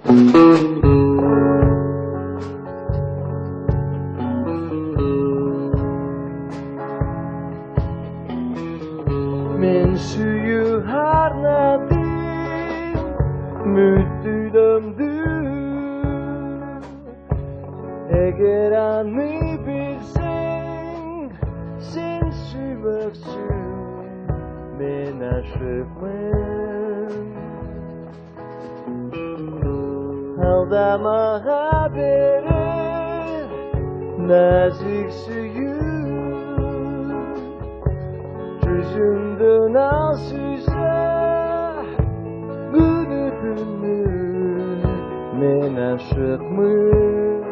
Men suyu harnadım, müdürümdü. Eğer anı bilsen, sen süymeksin, men aşıkmın. Aldama haberi, nazik suyu. Yüzünden al süze, bülbülü, men aşıkmın.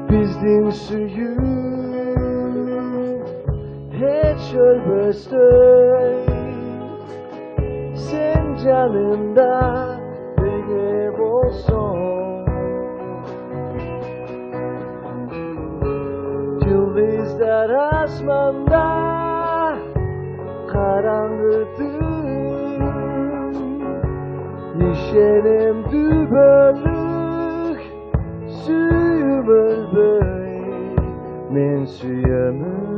Bizden suyu hiç ölmezdi. Sen canımda benim olsun. Yıldızlar asmanda karanlıktır. Yeşerim dübörlük, suyum ölbey, men suyamın.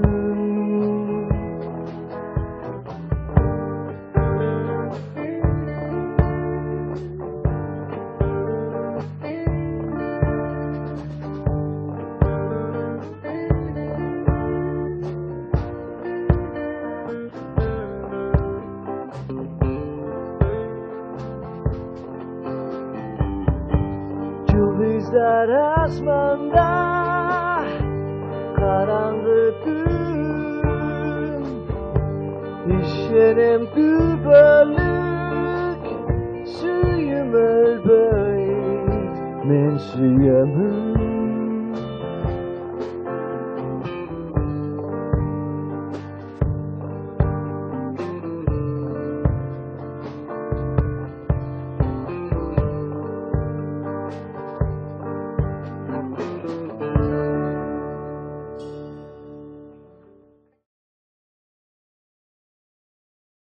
Yıldızlar asmanda karanlıktır. İşerim dübörlük, suyum ölbey, men suyamın.